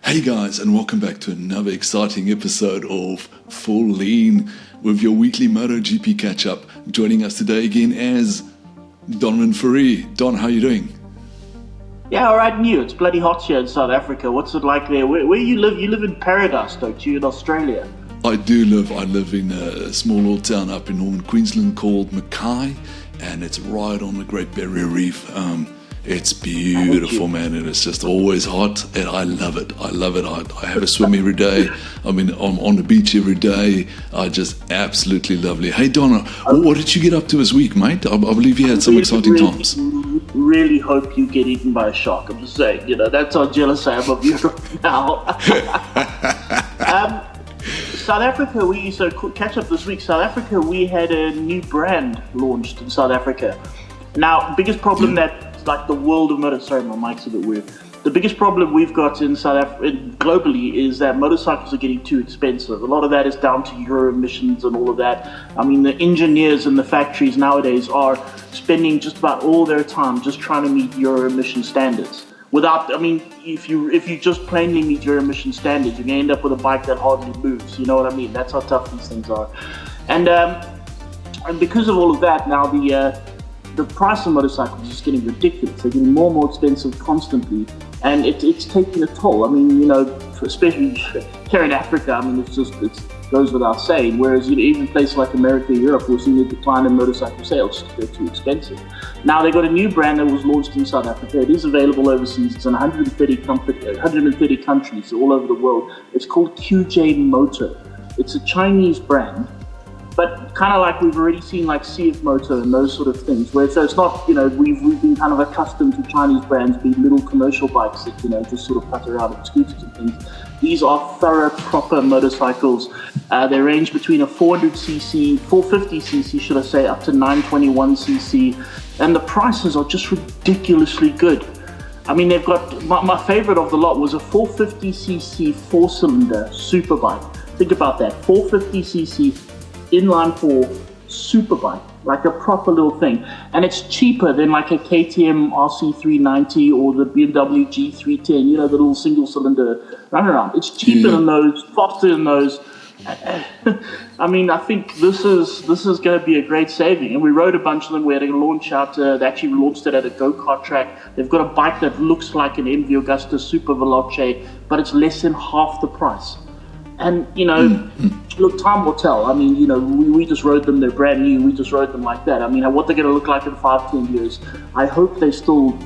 Hey guys, and welcome back to another exciting episode of Full Lean with your weekly MotoGP catch-up. Joining us today again as Donovan Fourie. Don, how are you doing? Yeah, all right, New. It's bloody hot here in South Africa. What's it like there? Where you live? You live in paradise, don't you, in Australia? I live in a small little town up in northern Queensland called Mackay, and it's right on the Great Barrier Reef. It's beautiful, man, and it's just always hot, and I love it. I have a swim every day. I'm on the beach every day. I just absolutely lovely. Hey, Donna, what did you get up to this week, mate? I believe you had some exciting times. Really hope you get eaten by a shark. I'm just saying, that's how jealous I am of you right now. South Africa, catch up this week. South Africa, we had a new brand launched in South Africa. Now, biggest problem like the world of sorry, my mic's a bit weird. The biggest problem we've got in South Africa globally is that motorcycles are getting too expensive. A lot of that is down to Euro emissions and all of that. I mean, the engineers in the factories nowadays are spending just about all their time just trying to meet Euro emission standards. If you just plainly meet Euro emission standards, you're going to end up with a bike that hardly moves. You know what I mean? That's how tough these things are. And because of all of that, now the price of motorcycles is just getting ridiculous. They're getting more and more expensive constantly, and it's taking a toll. I mean, especially here in Africa, it goes without saying. Whereas even places like America, Europe, we're seeing a decline in motorcycle sales because they're too expensive. Now they got a new brand that was launched in South Africa. It is available overseas. It's in 130 countries all over the world. It's called QJ Moto. It's a Chinese brand, but kind of like we've already seen like CF Moto and those sort of things, where so it's not, we've been kind of accustomed to Chinese brands being little commercial bikes that, just sort of putter around and scooters and things. These are thorough, proper motorcycles. They range between a 450cc, should I say, up to 921cc. And the prices are just ridiculously good. I mean, they've got, my favorite of the lot was a 450cc 4-cylinder superbike. Think about that, 450cc inline 4 superbike, like a proper little thing, and it's cheaper than like a KTM RC390 or the BMW G310, the little single cylinder runaround. It's cheaper than those, faster than those. I think this is going to be a great saving, and we rode a bunch of them. We had a launch out. They actually launched it at a go-kart track. They've got a bike that looks like an MV Agusta Super Veloce, but it's less than half the price. And, look, time will tell. I mean, we just rode them. They're brand new. We just rode them like that. I mean, what they're going to look like in 5-10 years, I hope they still,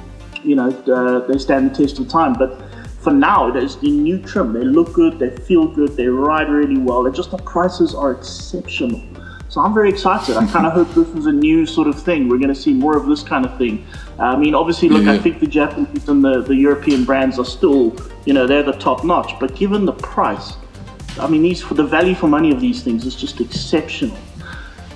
they stand the test of time. But for now, there's the new trim. They look good. They feel good. They ride really well. And just the prices are exceptional. So I'm very excited. I kind of hope this is a new sort of thing. We're going to see more of this kind of thing. I mean, obviously, look, I think the Japanese and the European brands are still, they're the top notch. But given the price, I mean, for the value for money of these things is just exceptional.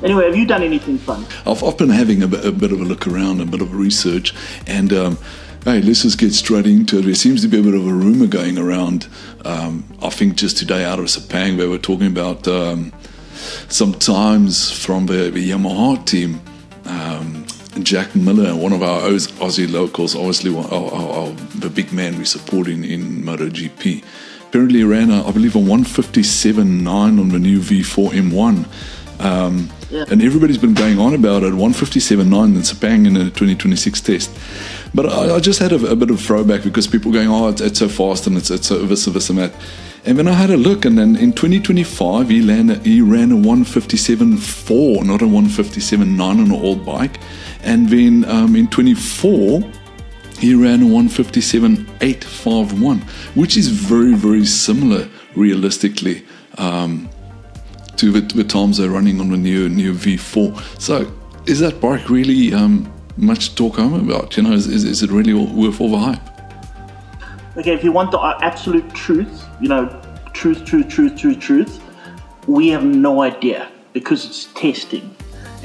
Anyway, have you done anything fun? I've been having a bit of a look around, a bit of research, and hey, let's just get straight into it. There seems to be a bit of a rumor going around. I think just today out of Sepang, they were talking about sometimes from the Yamaha team, Jack Miller, one of our Aussie locals, obviously the big man we support in MotoGP. Apparently ran, I believe, a 157.9 on the new V4 M1. And everybody's been going on about it, 157.9 in Sepang in a 2026 test. But I just had a bit of throwback because people were going, it's so fast and it's so this and that. And then I had a look, and then in 2025, he ran a 157.4, not a 157.9 on an old bike. And then in 24, he ran a 157.851, which is very, very similar, realistically, to the times they're running on the new V4. So, is that bike really much to talk home about? Is it really worth all the hype? Okay, if you want the absolute truth, truth, we have no idea because it's testing.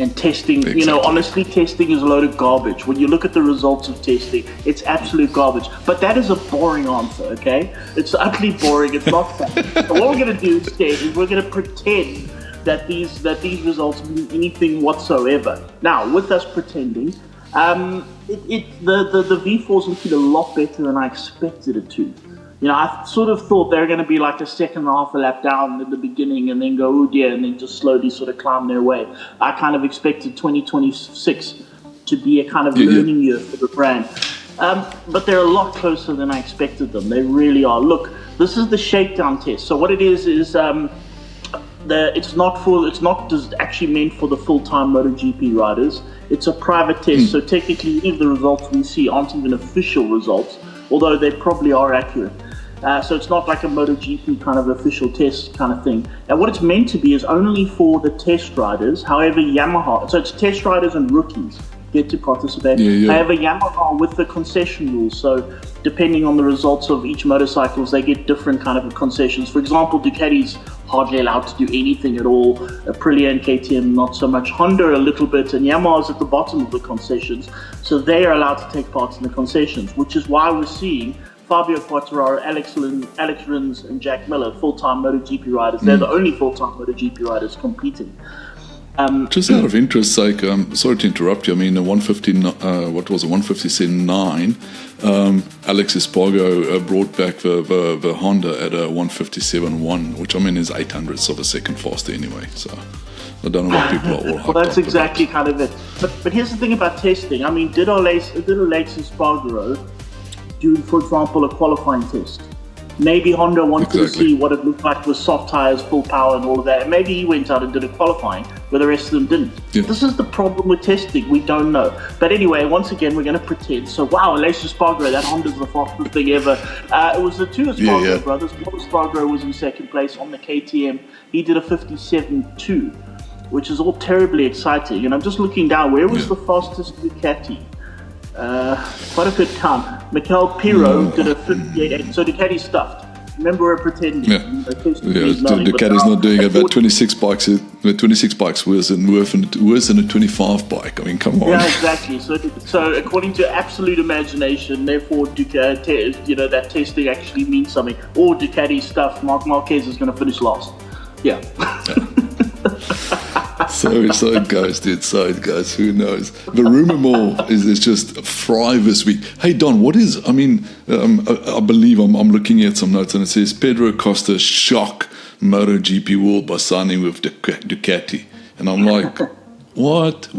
And testing, exactly. Honestly, testing is a load of garbage. When you look at the results of testing, it's absolute garbage. But that is a boring answer, okay? It's utterly boring. It's not fun. So what we're going to do instead is we're going to pretend that these results mean anything whatsoever. Now, with us pretending, the V4's looking a lot better than I expected it to. I sort of thought they were going to be like a second and a half a lap down in the beginning and then go, oh dear, and then just slowly sort of climb their way. I kind of expected 2026 to be a kind of learning year for the brand. But they're a lot closer than I expected them. They really are. Look, this is the shakedown test. So what it is it's not just actually meant for the full-time MotoGP riders. It's a private test. So technically, any of the results we see aren't even official results, although they probably are accurate. So it's not like a MotoGP kind of official test kind of thing. And what it's meant to be is only for the test riders. However, Yamaha, so it's test riders and rookies get to participate. However, Yamaha with the concession rules, so depending on the results of each motorcycles, they get different kind of concessions. For example, Ducati's hardly allowed to do anything at all. Aprilia and KTM not so much. Honda a little bit, and Yamaha's at the bottom of the concessions. So they are allowed to take part in the concessions, which is why we're seeing Fabio Quartararo, Alex Rins, and Jack Miller, full-time MotoGP riders. They're the only full-time MotoGP riders competing. Just out of interest sake, sorry to interrupt you. I mean, the 157.9. Alex Espargo brought back the Honda at a 157.1, which I mean is 800ths of a second faster anyway. So I don't know what people are all hyped well, that's exactly kind of it. But here's the thing about testing. I mean, did Alex Espargaro do, for example, a qualifying test? Maybe Honda wanted to see what it looked like with soft tires, full power, and all of that. And maybe he went out and did a qualifying where the rest of them didn't. Yeah. This is the problem with testing. We don't know. But anyway, once again, we're going to pretend. So, wow, Alex Espargaro, that Honda's the fastest thing ever. It was the two Espargaro brothers. Paul Espargaro was in second place on the KTM. He did a 57.2, which is all terribly exciting. And I'm just looking down. Where was the fastest Ducati? Quite a good count. Mikel Piro did a 58.8. So Ducati's stuffed. Remember, we're pretending. Ducati's not doing it. But 26 bikes worse than a 25 bike. I mean, come on. Yeah, exactly. So according to absolute imagination, therefore, Ducati, that testing actually means something. Or Ducati stuff. Marc Marquez is going to finish last. Yeah. So it goes, dude. So it goes. Who knows? The rumor mill is just fry this week. Hey, Don, what is? I mean, I believe I'm looking at some notes and it says Pedro Acosta shock MotoGP world by signing with Ducati, and I'm like, what?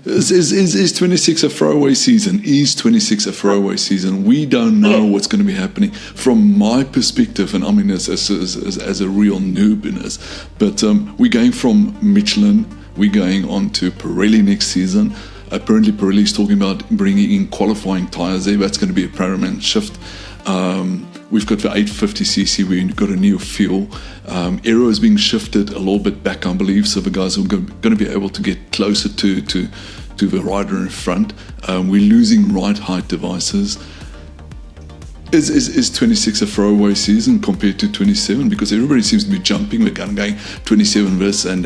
Is 26 a throwaway season? Is 26 a throwaway season? We don't know what's going to be happening from my perspective, and I mean as a real noob in this. But we're going from Michelin, we're going on to Pirelli next season. Apparently Pirelli's talking about bringing in qualifying tyres there. That's going to be a paramount shift. We've got the 850cc, we've got a new fuel. Aero is being shifted a little bit back, I believe, so the guys are going to be able to get closer to the rider in front. We're losing ride height devices. Is 26 a throwaway season compared to 27? Because everybody seems to be jumping. We're going 27 this and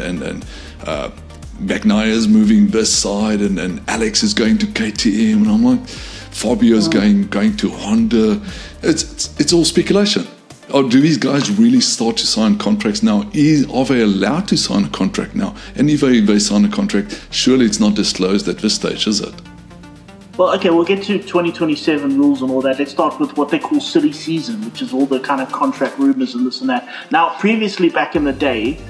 Bagnaya's moving this side and Alex is going to KTM, and I'm like, Fabio's going to Honda. It's all speculation. Or do these guys really start to sign contracts now? Are they allowed to sign a contract now? And if they sign a contract, surely it's not disclosed at this stage, is it? Well, okay, we'll get to 2027 rules and all that. Let's start with what they call silly season, which is all the kind of contract rumors and this and that. Now, previously, back in the day,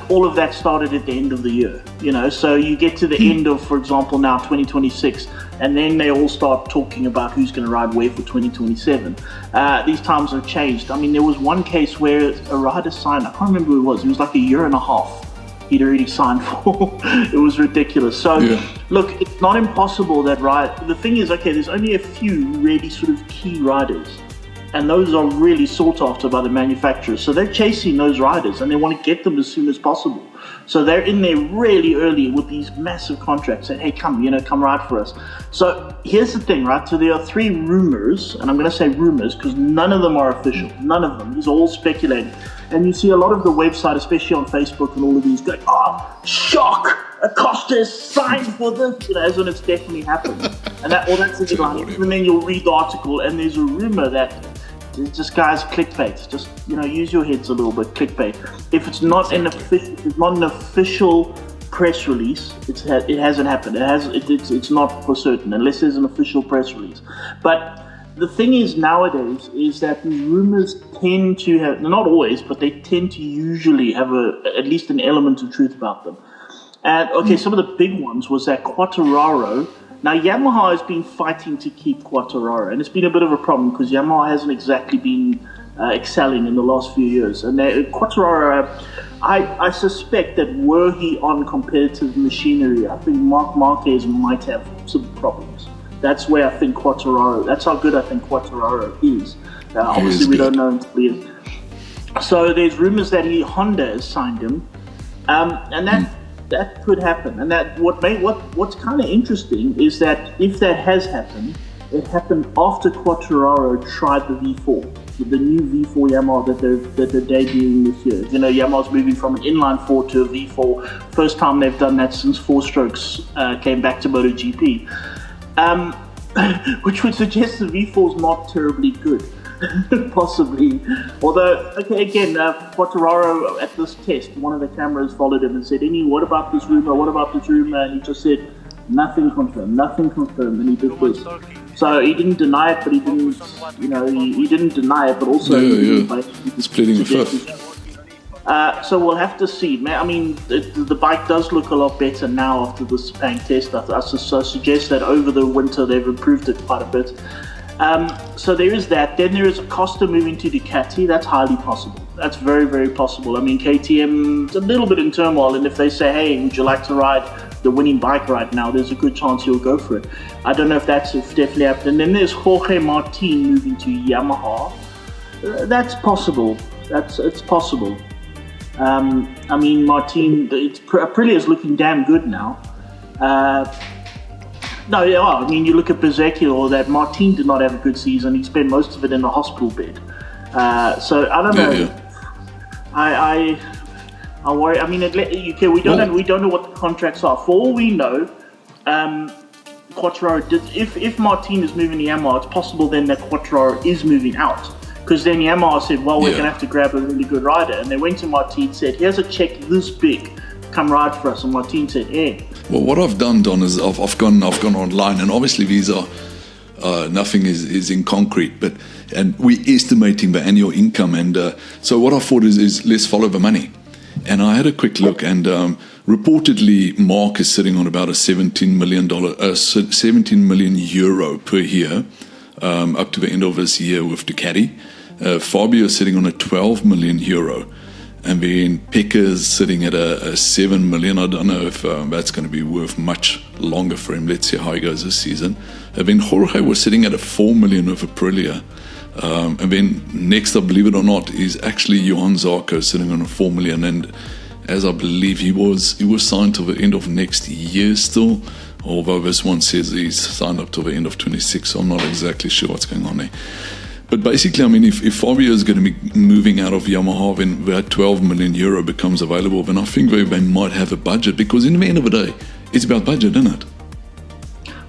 all of that started at the end of the year, so you get to the end of, for example, now 2026, and then they all start talking about who's going to ride where for 2027. These times have changed. I mean, there was one case where a rider signed, I can't remember who it was like a year and a half he'd already signed for. It was ridiculous. So look, it's not impossible that the thing is, okay, there's only a few really sort of key riders, and those are really sought after by the manufacturers. So they're chasing those riders and they want to get them as soon as possible. So they're in there really early with these massive contracts saying, hey, come ride for us. So here's the thing, right? So there are 3 rumors, and I'm going to say rumors because none of them are official. None of them. These are all speculating. And you see a lot of the website, especially on Facebook and all of these, going, shock! Acosta signed for this, as when it's definitely happened. And that's the headline. And then you'll read the article and there's a rumor that just guys clickbait. Just use your heads a little bit. Clickbait. If it's not an official press release, it hasn't happened. It's not for certain unless there's an official press release. But the thing is nowadays is that the rumors tend to have, not always, but they tend to usually have at least an element of truth about them. And okay, some of the big ones was that Quartararo. Now Yamaha has been fighting to keep Quartararo, and it's been a bit of a problem because Yamaha hasn't exactly been excelling in the last few years. And Quartararo, I suspect that were he on competitive machinery, I think Marc Marquez might have some problems. That's where I think Quartararo, that's how good I think Quartararo is. Obviously, we don't know until he is. So there's rumors that Honda has signed him, and that could happen. And that what's kind of interesting is that if that has happened, it happened after Quartararo tried the V4, the new V4 Yamaha that they're debuting this year. You know, Yamaha's moving from an inline 4 to a V4. First time they've done that since Four Strokes came back to MotoGP. Which would suggest the V4 is not terribly good, possibly. Although, okay, again, Quartararo at this test, one of the cameras followed him and said, what about this rumor? What about this rumor? And he just said, nothing confirmed, and he did this. So he didn't deny it, but he didn't, he didn't deny it, but also he's pleading the fifth. So we'll have to see. I mean, the bike does look a lot better now after the Sepang test. I suggest that over the winter they've improved it quite a bit. So there is that. Then there is Costa moving to Ducati. That's highly possible. That's very, very possible. I mean, KTM's a little bit in turmoil, and if they say, hey, would you like to ride the winning bike right now, there's a good chance he'll go for it. I don't know if that's definitely happened. And then there's Jorge Martin moving to Yamaha. That's possible. It's possible. I mean, Martin, Aprilia is looking damn good now. I mean, you look at Bezecchi, or that Martin did not have a good season. He spent most of it in a hospital bed. So I don't know. Yeah. I worry. I mean, we don't know what the contracts are. For all we know, Quartararo did. If Martin is moving to Yamaha, it's possible then that Quartararo is moving out. Because then Yamaha said, well, we're going to have to grab a really good rider. And they went to Martin and said, here's a check this big. Come ride for us. And Martin said, Well, what I've done, Don, is I've gone online. And obviously these are, nothing is in concrete. And we're estimating the annual income. And so what I thought is let's follow the money. And I had a quick look. And reportedly, Mark is sitting on about a €17 million euro per year up to the end of this year with Ducati. Fabio is sitting on a 12 million euro, and then Pecca's sitting at a 7 million. I don't know if that's going to be worth much longer for him. Let's see how he goes this season. And then Jorge was sitting at a 4 million with Aprilia. And then next up, believe it or not, is actually Johan Zarco sitting on a 4 million. And as I believe he was signed till the end of next year still, although this one says he's signed up till the end of 26, so I'm not exactly sure what's going on there. But basically, I mean, if Fabio is going to be moving out of Yamaha, then that 12 million euro becomes available, then I think they might have a budget, because in the end of the day, it's about budget, isn't it?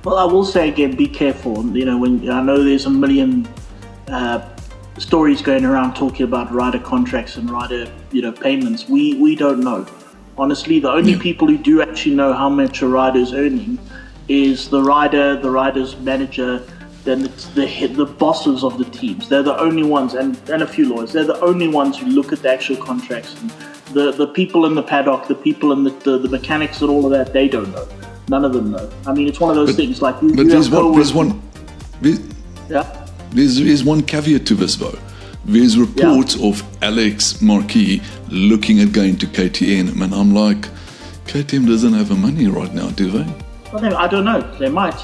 Well, I will say again, be careful. You know, when I know there's a million stories going around talking about rider contracts and rider, payments. We don't know. Honestly, the only people who do actually know how much a rider is earning is the rider, the rider's manager, then it's the bosses of the teams. They're the only ones, and a few lawyers. They're the only ones who look at the actual contracts. And the people in the paddock, the people in the mechanics and all of that, they don't know. None of them know. I mean, it's one of those things. Like, there's one caveat to this though. There's reports of Alex Marquis looking at going to KTM, and I'm like, KTM doesn't have the money right now, do they? Well, I don't know. They might.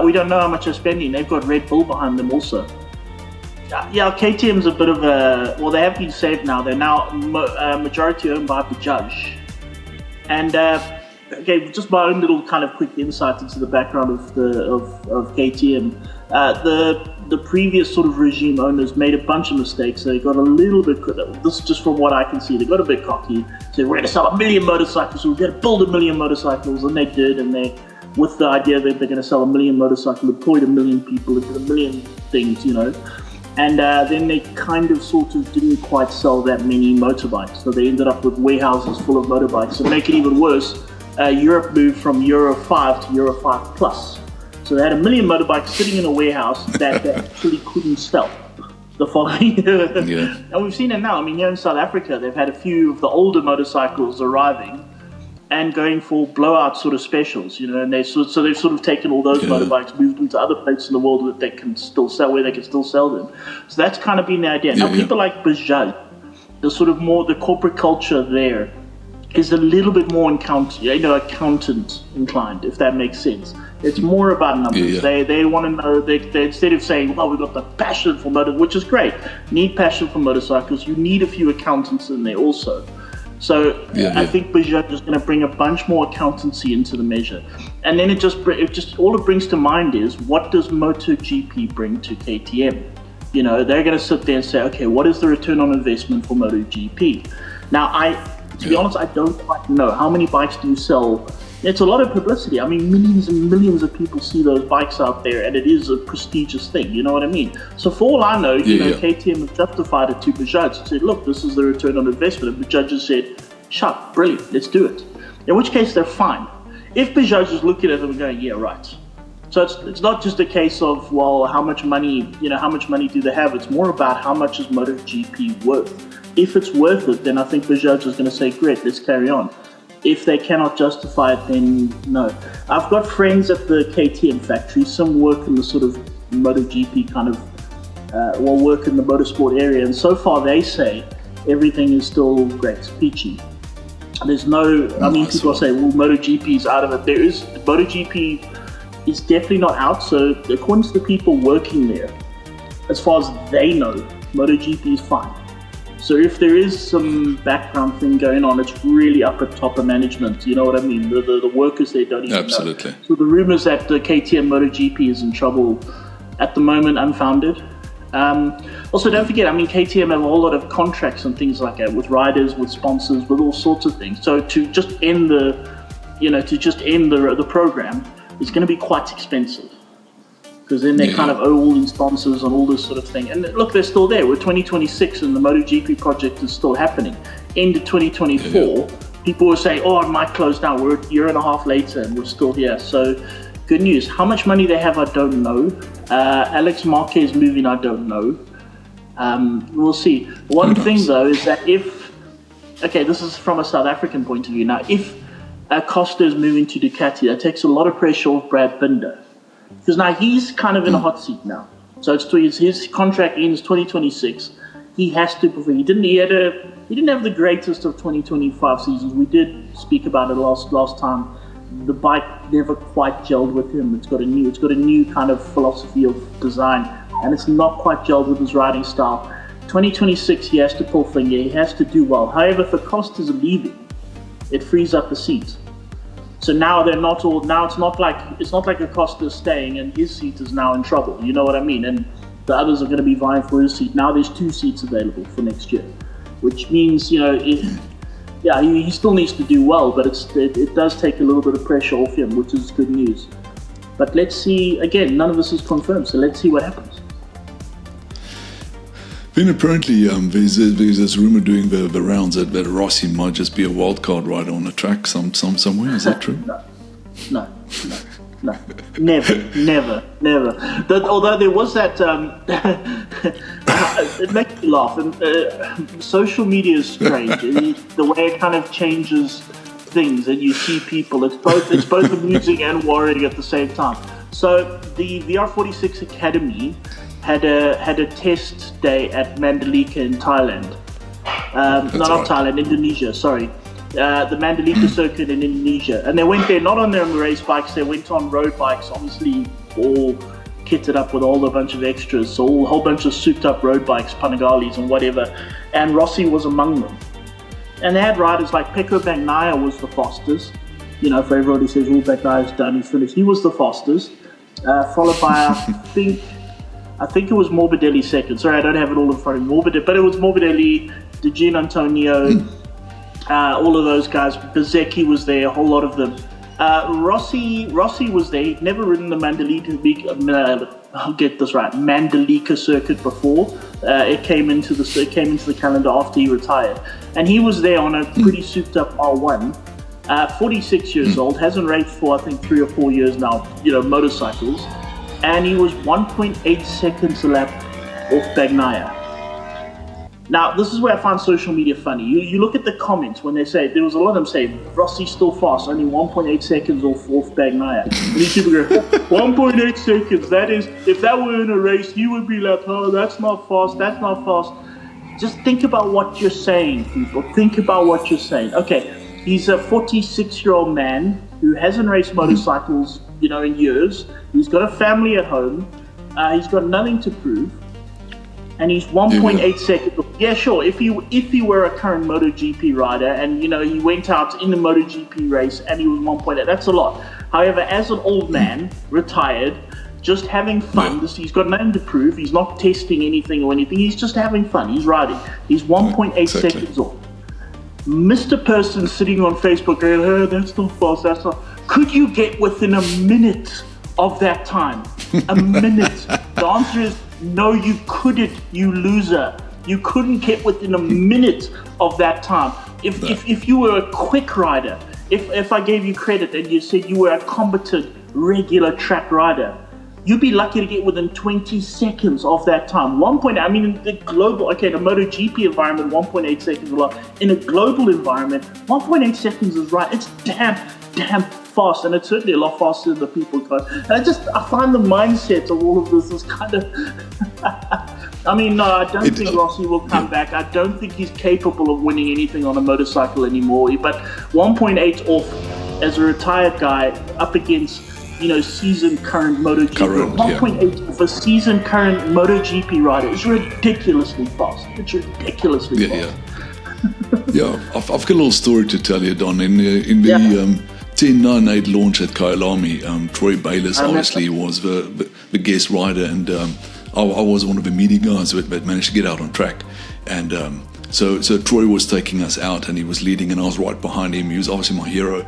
We don't know how much they're spending. They've got Red Bull behind them also. Yeah, KTM's a bit of a... Well, they have been saved now. They're now majority owned by Bajaj. And, okay, just my own little kind of quick insight into the background of KTM. The previous sort of regime owners made a bunch of mistakes. They got a little bit... This is just from what I can see. They got a bit cocky. Said, we're going to sell 1 million motorcycles. So we're going to build 1 million motorcycles. And they did. And they... with the idea that they're going to sell 1 million motorcycles, employ 1 million people, and 1 million things, And then they kind of sort of didn't quite sell that many motorbikes. So they ended up with warehouses full of motorbikes. To make it even worse, Europe moved from Euro 5 to Euro 5 Plus. So they had 1 million motorbikes sitting in a warehouse that they actually couldn't sell the following year. Yeah. And we've seen it now. I mean, here in South Africa, they've had a few of the older motorcycles arriving and going for blowout sort of specials, and they've sort of taken all those motorbikes, moved them to other places in the world that they can still sell, where they can still sell them. So that's kind of been the idea. Now, people like Bajaj, the sort of more the corporate culture there is a little bit more accountant inclined, if that makes sense. It's more about numbers. They want to know. They instead of saying, "Well, we've got the passion for motor," which is great. Need passion for motorcycles. You need a few accountants in there also. So I think Bajaj is going to bring a bunch more accountancy into the measure, and then it just all it brings to mind is, what does MotoGP bring to KTM? They're going to sit there and say, okay, what is the return on investment for MotoGP? Now, to be honest, I don't quite know. How many bikes do you sell? It's a lot of publicity. I mean, millions and millions of people see those bikes out there, and it is a prestigious thing. You know what I mean? So for all I know, KTM have justified it to Bajaj and said, look, this is the return on investment. And Bajaj just said, shut, brilliant, let's do it. In which case, they're fine. If Bajaj is looking at them and going, yeah, right. So it's not just a case of, well, how much money do they have? It's more about how much is MotoGP worth. If it's worth it, then I think Bajaj is going to say, great, let's carry on. If they cannot justify it, then no. I've got friends at the KTM factory. Some work in the sort of MotoGP kind of, work in the motorsport area. And so far they say everything is still great, peachy. There's no, people say, well, MotoGP is out of it. MotoGP is definitely not out. So according to the people working there, as far as they know, MotoGP is fine. So if there is some background thing going on, it's really up at top of management. You know what I mean? The workers there don't even know. So the rumors that the KTM MotoGP is in trouble at the moment, unfounded. Also, don't forget, KTM have a whole lot of contracts and things like that with riders, with sponsors, with all sorts of things. So to just end the program is going to be quite expensive. Because then they kind of owe all these sponsors and all this sort of thing. And look, they're still there. We're 2026 and the MotoGP project is still happening. End of 2024, people were saying, oh, it might close down. We're a year and a half later and we're still here. So good news. How much money they have, I don't know. Alex Marquez moving, I don't know. We'll see. One thing, though, is that this is from a South African point of view. Now, if Costa is moving to Ducati, that takes a lot of pressure off Brad Binder. Because now he's kind of in a hot seat now. So his contract ends 2026. He has to perform. He didn't have the greatest of 2025 seasons. We did speak about it last time. The bike never quite gelled with him. It's got a new kind of philosophy of design, and it's not quite gelled with his riding style. 2026, he has to pull finger. He has to do well. However, if Acosta's leaving, it frees up the seat. So now they're not all. Now it's not like Acosta's staying and his seat is now in trouble. You know what I mean? And the others are going to be vying for his seat. Now there's 2 seats available for next year, which means he still needs to do well, but it does take a little bit of pressure off him, which is good news. But let's see. Again, none of this is confirmed, so let's see what happens. Then apparently there's this rumor doing the rounds that Rossi might just be a wild card rider on a track somewhere. Is that true? No. Never. Although there was that, it makes me laugh. And social media is strange. The way it kind of changes things, and you see people. It's both amusing and worrying at the same time. So the VR46 Academy had a test day at Mandalika in Thailand. Indonesia, sorry. The Mandalika circuit in Indonesia. And they went there not on their race bikes, they went on road bikes, obviously all kitted up with a bunch of extras, so a whole bunch of souped up road bikes, Panigales and whatever. And Rossi was among them. And they had riders like Pecco Bagnaia was the fastest. For everyone who says, Bagnaia's done, he's finished. He was the fastest. Followed by, I think it was Morbidelli second. Sorry, I don't have it all in front of me. But it was Morbidelli, De Gian Antonio, all of those guys. Bezzecchi was there, a whole lot of them. Rossi was there. He'd never ridden the Mandalika circuit before. It came into the calendar after he retired, and he was there on a pretty souped up R1. 46 years old, hasn't raced for I think 3 or 4 years now, motorcycles, and he was 1.8 seconds a lap off Bagnaia. Now, this is where I find social media funny. You look at the comments when they say, there was a lot of them saying, Rossi's still fast, only 1.8 seconds off Bagnaia. And these people go, 1.8 seconds, that is, if that were in a race, he would be like, oh, that's not fast. Just think about what you're saying, people. Think about what you're saying. Okay, he's a 46-year-old man who hasn't raced motorcycles, in years. He's got a family at home. He's got nothing to prove. And he's 1.8 seconds. Yeah, sure. If he were a current MotoGP rider, and he went out in the MotoGP race and he was 1.8, that's a lot. However, as an old man, retired, just having fun. He's got nothing to prove. He's not testing anything or anything. He's just having fun. He's riding. He's 1.8 seconds off. Mr. Person sitting on Facebook going, oh, that's not fast. That's not. Could you get within a minute of that time? A minute. The answer is no, you couldn't, you loser. You couldn't get within a minute of that time. If you were a quick rider, if I gave you credit and you said you were a competent, regular track rider, you'd be lucky to get within 20 seconds of that time. In the global, the MotoGP environment, 1.8 seconds is a lot. In a global environment, 1.8 seconds is right. It's damn fast, and it's certainly a lot faster than the people go. And I find the mindset of all of this is kind of. No, I don't think Rossi will come back. I don't think he's capable of winning anything on a motorcycle anymore. But 1.8 off as a retired guy up against, seasoned current MotoGP. 1.8 off a seasoned current MotoGP rider is ridiculously fast. It's ridiculously fast. I've got a little story to tell you, Don. In the 1098 launch at Kyalami, Troy Bayliss obviously was the guest rider, and I was one of the media guys that managed to get out on track. And so Troy was taking us out, and he was leading, and I was right behind him. He was obviously my hero.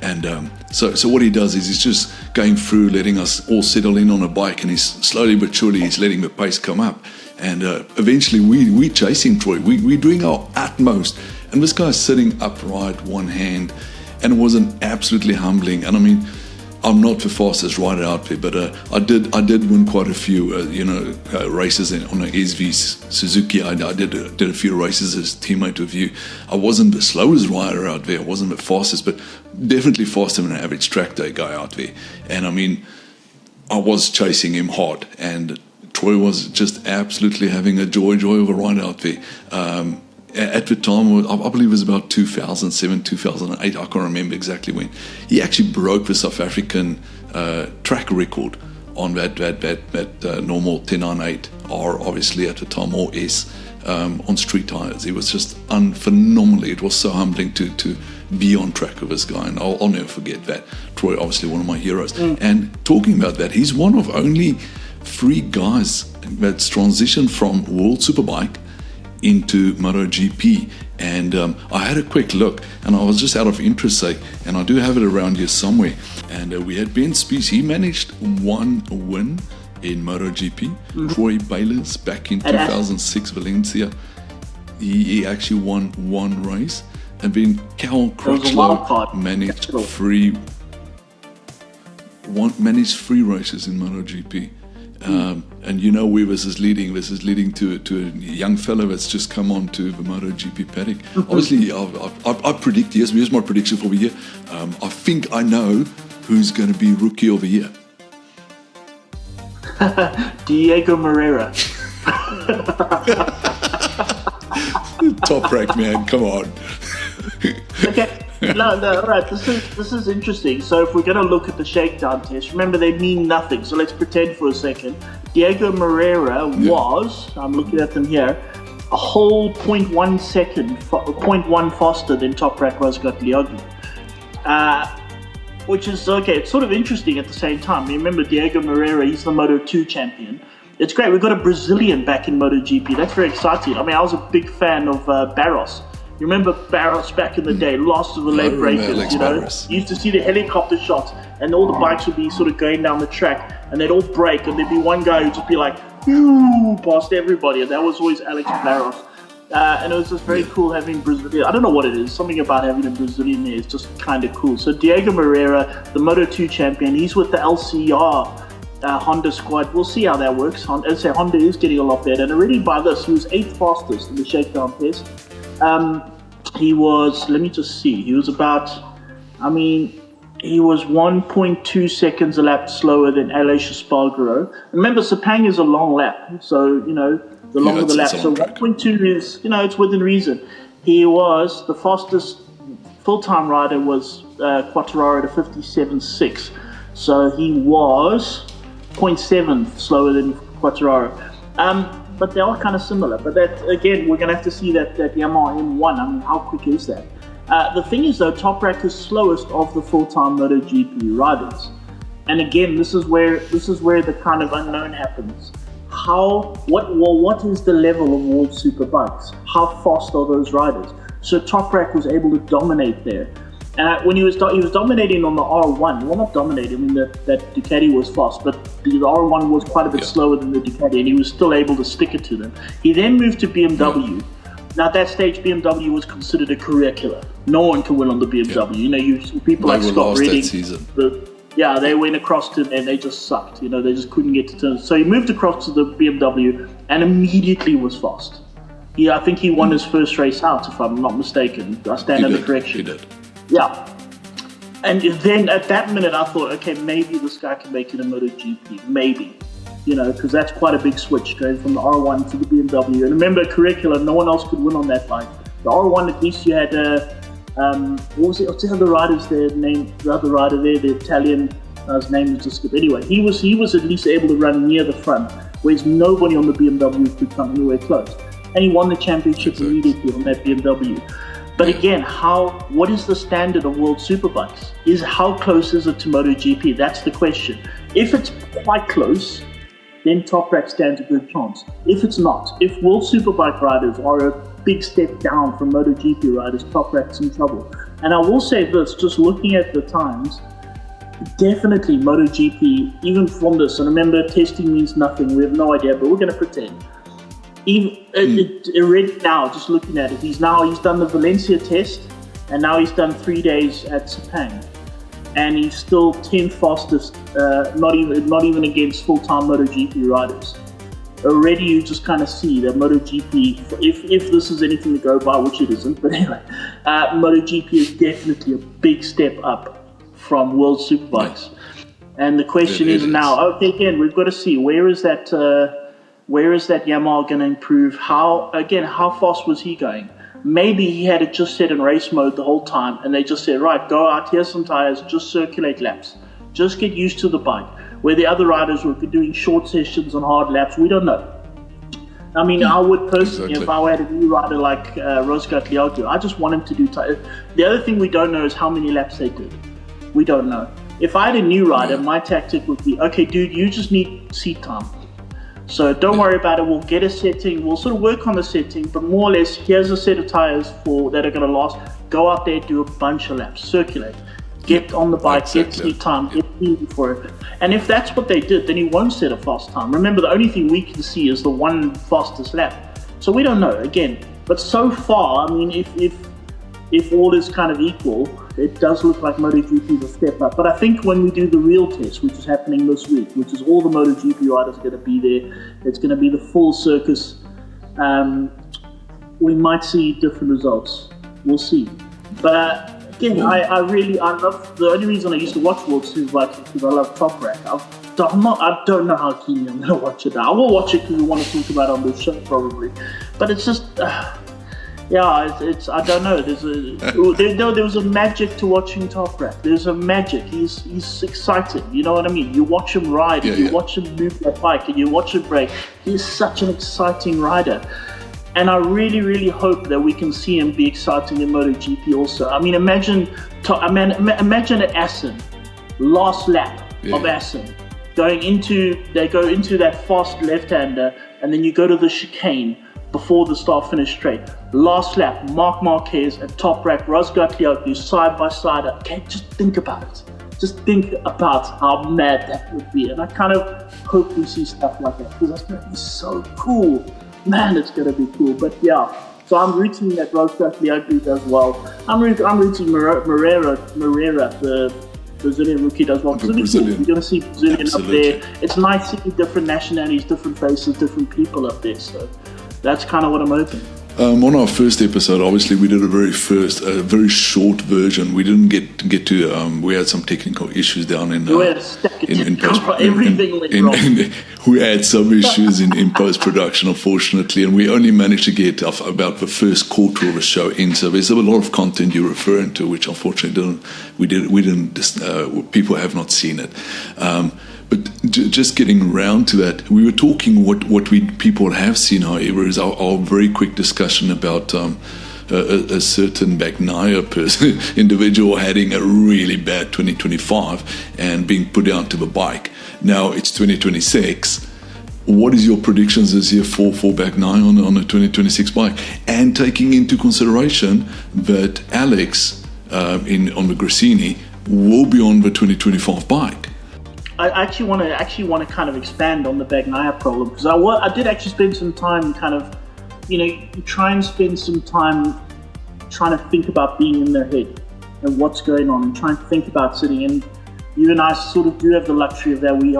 And so what he does is he's just going through, letting us all settle in on a bike, and he's slowly but surely he's letting the pace come up. And eventually we're chasing Troy. We're doing our utmost. And this guy's sitting upright, one hand, and it was an absolutely humbling. And I'm not the fastest rider out there, but I did win quite a few, races on a SV Suzuki. I did a few races as a teammate with you. I wasn't the slowest rider out there. I wasn't the fastest, but definitely faster than an average track day guy out there. And I was chasing him hard, and Troy was just absolutely having a joy of a ride out there. At the time, I believe it was about 2007, 2008, I can't remember exactly when. He actually broke the South African track record on that normal 1098R, obviously at the time, or S, on street tires. It was just phenomenally. It was so humbling to be on track with this guy, and I'll never forget that. Troy, obviously one of my heroes. And talking about that, he's one of only 3 guys that's transitioned from World Superbike into MotoGP. And I had a quick look, and I was just out of interest sake, and I do have it around here somewhere. And we had Ben Spies. He managed 1 win in MotoGP. Troy Bayliss back in 2006 Valencia. He actually won 1 race. And then Cal Crutchlow managed 3 races in MotoGP. And where this is leading to a young fellow that's just come on to the MotoGP paddock. Obviously, I predict, here's my prediction for the year. I think I know who's going to be Rookie of the Year. Diego Moreira. Top rank, man, come on. Okay. No, right. This is interesting. So if we're going to look at the shakedown test, remember they mean nothing. So let's pretend for a second. Diego Moreira was, I'm looking at them here, a whole 0.1 second, 0.1 faster than Top Rank Razgat Lioglu. Which is, okay, it's sort of interesting at the same time. Remember Diego Moreira, he's the Moto2 champion. It's great. We've got a Brazilian back in MotoGP. That's very exciting. I was a big fan of Barros. You remember Barros back in the day, last of the late breakers, You used to see the helicopter shots, and all the bikes would be sort of going down the track, and they'd all break, and there'd be one guy who'd just be like, past everybody, and that was always Alex Barros. And it was just very cool having Brazilian. I don't know what it is. Something about having a Brazilian there is just kind of cool. So Diego Moreira, the Moto2 champion, he's with the LCR Honda squad. We'll see how that works. Honda is getting a lot better. And already by this, he was 8th fastest in the shakedown test. He was, let me just see, he was about, he was 1.2 seconds a lap slower than Aleix Espargaro. Remember, Sepang is a long lap, so, the longer the lap. So 1.2 is, it's within reason. He was, the fastest full-time rider was Quartararo at 57.6. So he was 0.7 slower than Quartararo. But they are kind of similar. But that, again, we're going to have to see that Yamaha M1. How quick is that? The thing is, though, Toprak is slowest of the full-time MotoGP riders. And again, this is where the kind of unknown happens. What is the level of World Superbikes? How fast are those riders? So Toprak was able to dominate there. When he was dominating on the R1, well, not dominating, that Ducati was fast, but the R1 was quite a bit slower than the Ducati, and he was still able to stick it to them. He then moved to BMW. Now, at that stage, BMW was considered a career killer. No one can win on the BMW. People like Scott Redding. They went across to and they just sucked. They just couldn't get to turns. So he moved across to the BMW and immediately was fast. I think he won his first race out, if I'm not mistaken. I stand under correction. He did. Yeah. And then at that minute, I thought, okay, maybe this guy can make it a MotoGP. Maybe. Because that's quite a big switch going from the R1 to the BMW. And remember, curriculum, no one else could win on that bike. The R1, at least you had, what was it? What's the other rider's name? The other rider there, the Italian, his name was just skipped. Anyway, he was at least able to run near the front, whereas nobody on the BMW could come anywhere close. And he won the championship immediately on that BMW. But again, what is the standard of World Superbikes? How close is it to MotoGP? That's the question. If it's quite close, then Toprak stands a good chance. If it's not, if World Superbike riders are a big step down from MotoGP riders, Toprak's in trouble. And I will say this, just looking at the times, definitely MotoGP, even from this, and remember, testing means nothing, we have no idea, but we're going to pretend. Already now, just looking at it, he's done the Valencia test, and now he's done 3 days at Sepang, and he's still 10th fastest, not even against full-time MotoGP riders. Already you just kind of see that MotoGP, if this is anything to go by, which it isn't, but anyway, MotoGP is definitely a big step up from World Superbikes. And the question is now, okay, again, we've got to see, where is that Yamaha going to improve? How fast was he going? Maybe he had it just set in race mode the whole time, and they just said, right, go out, here's some tires, just circulate laps. Just get used to the bike. Where the other riders were doing short sessions on hard laps, we don't know. I would personally, if I had a new rider like Rosgat Liautu, I just want him to do tires. The other thing we don't know is how many laps they did. We don't know. If I had a new rider, my tactic would be, okay, dude, you just need seat time. So don't worry about it. We'll get a setting. We'll sort of work on the setting, but more or less, here's a set of tires that are going to last. Go out there, do a bunch of laps, circulate, get on the bike, get seat time, get feeling for it. And if that's what they did, then he won't set a fast time. Remember, the only thing we can see is the one fastest lap. So we don't know again. But so far, if all is kind of equal, it does look like MotoGP is a step up. But I think when we do the real test, which is happening this week, which is all the MotoGP riders are going to be there, it's going to be the full circus, we might see different results. We'll see. But again, I love, the only reason I used to watch World Superbike is because I love Toprak. I don't know how keen I'm going to watch it now. I will watch it because we want to talk about it on the show probably. But it's just... I don't know. There was a magic to watching Toprak. There's a magic. He's exciting. You know what I mean? You watch him ride, you watch him move that bike, and you watch him brake. He's such an exciting rider. And I really, really hope that we can see him be exciting in MotoGP also. Imagine at Assen, last lap of Assen, they go into that fast left-hander, and then you go to the chicane before the start-finish straight. Last lap, Marc Marquez and Toprak, Rosgat Liautu, side by side. Okay, just think about it. Just think about how mad that would be. And I kind of hope we see stuff like that, because that's going to be so cool. Man, it's going to be cool. But yeah, So I'm rooting that Rosberg Lioglu does well. I'm rooting Moreira, the Brazilian rookie, does well. You're going to see Brazilian up there. It's nice seeing different nationalities, different faces, different people up there. So that's kind of what I'm hoping. On our first episode, obviously, we did a very short version. We didn't get to. We had some technical issues down in post. We had some issues in post production, unfortunately, and we only managed to get about the first quarter of a show in. So there's a lot of content you're referring to, which unfortunately people have not seen it. But just getting around to that, we were talking what people have seen, however, is our very quick discussion about a certain Bagnaia person, individual having a really bad 2025 and being put down to the bike. Now it's 2026. What is your predictions this year for Bagnaia on a 2026 bike? And taking into consideration that Alex on the Gresini will be on the 2025 bike. I actually want to kind of expand on the Bagnaia problem, because I did actually spend some time kind of, you try and spend some time trying to think about being in their head and what's going on, and trying to think about sitting. And you and I sort of do have the luxury of that. We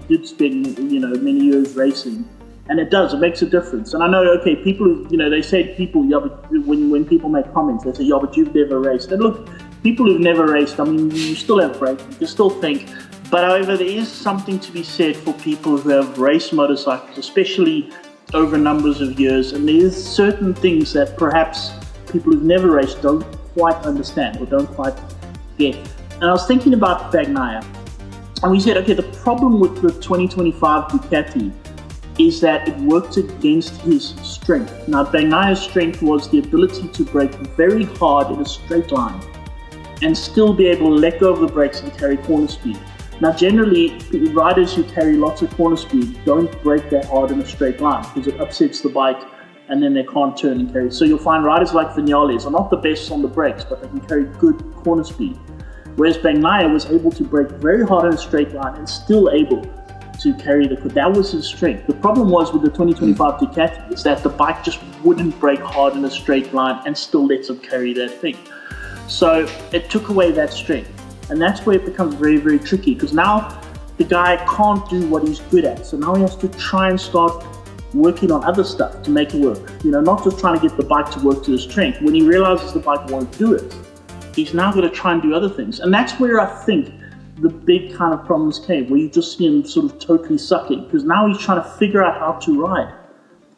did spend many years racing, and it makes a difference. And I know, okay, people they say but when people make comments, they say, yeah, but you've never raced. And look, people who've never raced, I mean, you still have breaks, you can still think. But however, there is something to be said for people who have raced motorcycles, especially over numbers of years. And there's certain things that perhaps people who've never raced don't quite understand or don't quite get. And I was thinking about Bagnaia, and we said, okay, the problem with the 2025 Ducati is that it worked against his strength. Now, Bagnaia's strength was the ability to brake very hard in a straight line and still be able to let go of the brakes and carry corner speed. Now, generally, riders who carry lots of corner speed don't brake that hard in a straight line because it upsets the bike and then they can't turn and carry. So you'll find riders like Vinales are not the best on the brakes, but they can carry good corner speed. Whereas Bagnaia was able to brake very hard in a straight line and still able to carry that was his strength. The problem was with the 2025 Ducati is that the bike just wouldn't brake hard in a straight line and still lets him carry that thing. So it took away that strength. And that's where it becomes very, very tricky, because now the guy can't do what he's good at. So now he has to try and start working on other stuff to make it work. Not just trying to get the bike to work to his strength. When he realizes the bike won't do it, he's now got to try and do other things. And that's where I think the big kind of problems came, where you just see him sort of totally sucking, because now he's trying to figure out how to ride.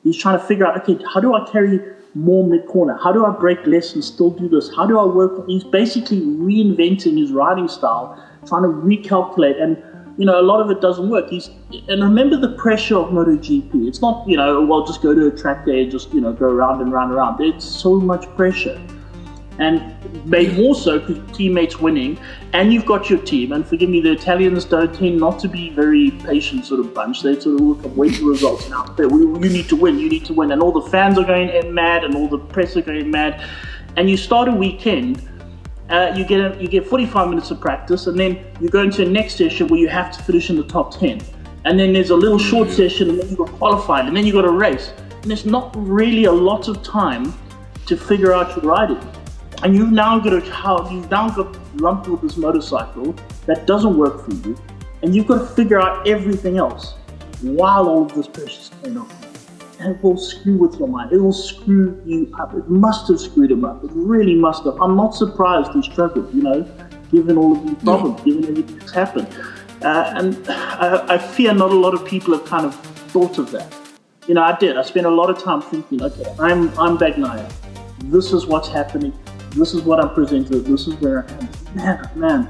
He's trying to figure out, okay, how do I carry more mid-corner? How do I brake less and still do this? How do I work? He's basically reinventing his riding style, trying to recalculate, and a lot of it doesn't work. And remember the pressure of MotoGP. It's not, well, just go to a track there, just go around and round and round. There's so much pressure, and made more so because teammates winning, and you've got your team. And forgive me, the Italians don't tend not to be very patient sort of bunch. They sort of wait for results now. You need to win, and all the fans are going mad, and all the press are going mad. And you start a weekend, you get 45 minutes of practice, and then you go into a next session where you have to finish in the top 10. And then there's a little short session, and then you got qualified, and then you got a race. And there's not really a lot of time to figure out your riding. And you've now got lumped with this motorcycle that doesn't work for you, and you've got to figure out everything else while all of this pressure's going on. And it will screw with your mind. It will screw you up. It must have screwed him up. It really must have. I'm not surprised he struggled, given all of these problems, given everything that's happened. And I fear not a lot of people have kind of thought of that. I did. I spent a lot of time thinking, okay, I'm Bagnaia. This is what's happening. This is what I'm presented. This is where I am. Man.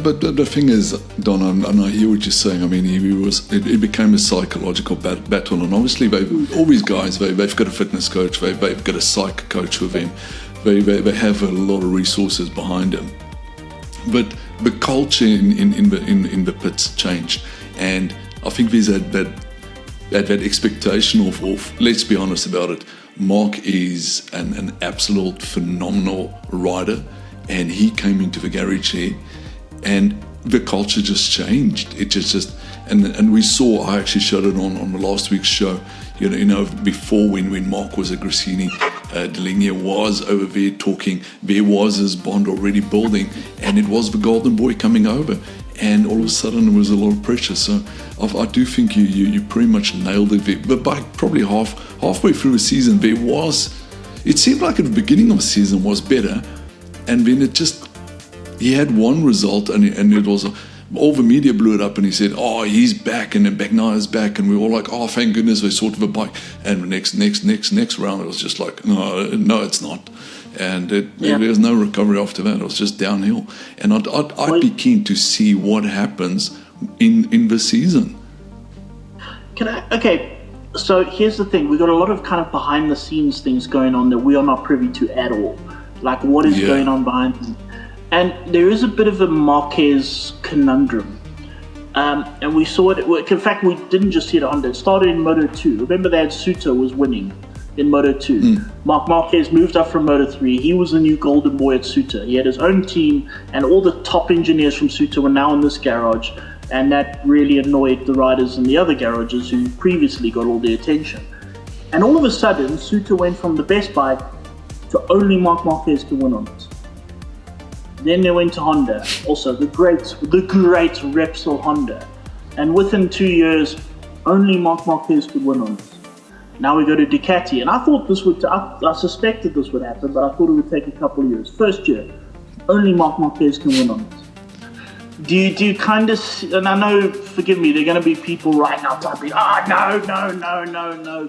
But the thing is, Don, and I hear what you're saying. I mean, it became a psychological battle, and obviously, all these guys, they've got a fitness coach, they've got a psych coach with them, they have a lot of resources behind them. But the culture in the pits changed, and I think there's that expectation of, let's be honest about it. Mark is an absolute phenomenal rider, and he came into the garage here, and the culture just changed. It just and we saw. I actually showed it on the last week's show. Before when Mark was at Grassini, Delingia was over there talking. There was his bond already building, and it was the golden boy coming over. And all of a sudden, there was a lot of pressure. So I do think you pretty much nailed it there. But by probably halfway through the season, it seemed like at the beginning of the season was better, and then he had one result, and it was all the media blew it up, and he said, "Oh, he's back, and Bagnaia back," and we were all like, "Oh, thank goodness they sorted the bike." And the next round, it was just like, no, it's not. And there's no recovery after that. It was just downhill. And I'd be keen to see what happens in the season. Okay, so here's the thing. We've got a lot of kind of behind-the-scenes things going on that we are not privy to at all. Like, what is going on behind them? And there is a bit of a Marquez conundrum. And we saw it. In fact, we didn't just see it at Honda. It started in Moto2. Remember that Suter was winning in Moto2. Marc Marquez moved up from Moto3. He was the new golden boy at Suter. He had his own team, and all the top engineers from Suter were now in this garage, and that really annoyed the riders in the other garages who previously got all the attention. And all of a sudden, Suter went from the best bike to only Marc Marquez can win on it. Then they went to Honda, also the great Repsol Honda, and within 2 years, only Marc Marquez could win on it. Now we go to Ducati, and I thought I suspected this would happen, but I thought it would take a couple of years. First year, only Marc Marquez can win on it. Do you kind of see, and I know, forgive me, there are going to be people right now typing, no,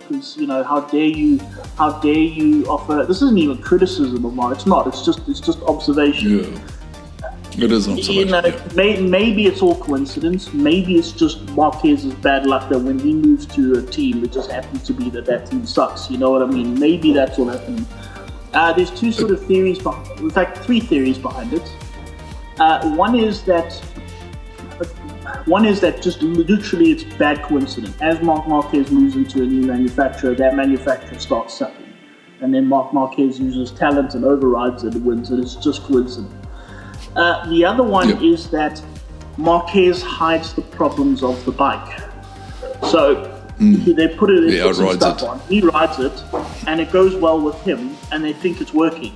because, how dare you offer, this isn't even criticism of mine, it's not, it's just observation. Yeah. It is observation. Maybe it's all coincidence. Maybe it's just Marquez's bad luck that when he moves to a team, it just happens to be that team sucks. You know what I mean? Maybe that's all happening. There's two sort of theories behind. In fact, three theories behind it. One is that just literally it's bad coincidence. As Marc Marquez moves into a new manufacturer, that manufacturer starts sucking, and then Marc Marquez uses talent and overrides it and wins, and it's just coincidence. The other one is that Marquez hides the problems of the bike. So they put some stuff on. He rides it, and it goes well with him, and they think it's working.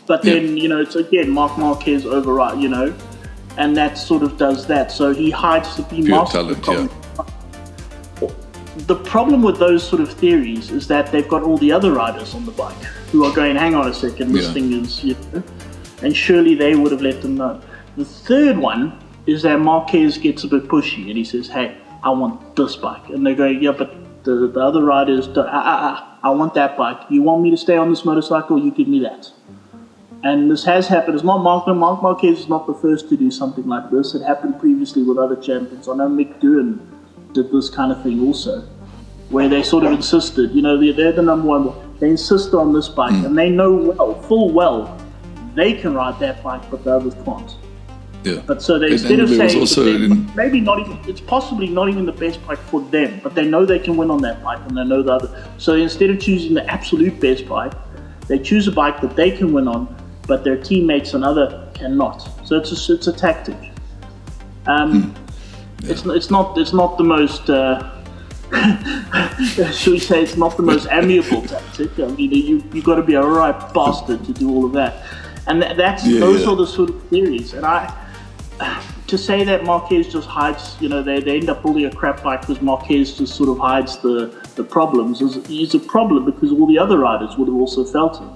But then, it's again Marc Marquez override, and that sort of does that. So he hides the talent. The problem with those sort of theories is that they've got all the other riders on the bike who are going, hang on a second, this thing is, and surely they would have let them know. The third one is that Marquez gets a bit pushy and he says, hey, I want this bike. And they're going, yeah, but the other riders, I want that bike. You want me to stay on this motorcycle? You give me that. And this has happened. It's not Marc Marquez is not the first to do something like this. It happened previously with other champions. I know Mick Doohan did this kind of thing also, where they sort of insisted, they're the number one. They insist on this bike, and they know full well, they can ride that bike, but the others can't. Yeah. But so they, instead of saying, maybe not even, it's possibly not even the best bike for them, but they know they can win on that bike, and they know the other. So instead of choosing the absolute best bike, they choose a bike that they can win on, but their teammates and other cannot. So it's a tactic. It's not the most. Should we say it's not the most amiable tactic? I mean, you got to be a right bastard to do all of that, and those are the sort of theories. And to say that Marquez just hides, they end up building a crap bike because Marquez just sort of hides the problems is a problem, because all the other riders would have also felt it.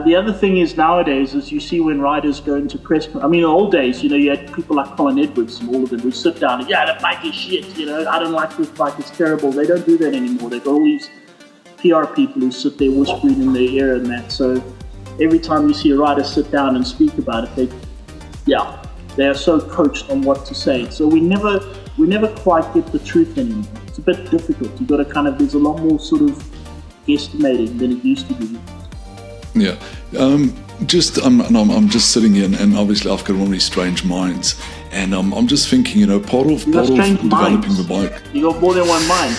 The other thing is nowadays, as you see when riders go into press, in the old days, you had people like Colin Edwards and all of them who sit down and, the bike is shit, I don't like this bike, it's terrible. They don't do that anymore. They've got all these PR people who sit there whispering in their ear and that. So every time you see a rider sit down and speak about it, they are so coached on what to say. So we never quite get the truth anymore. It's a bit difficult. You've got to there's a lot more sort of guesstimating than it used to be. Yeah, I'm just sitting here, and obviously I've got one of these strange minds, and I'm just thinking, part of developing the bike. You got more than one mind.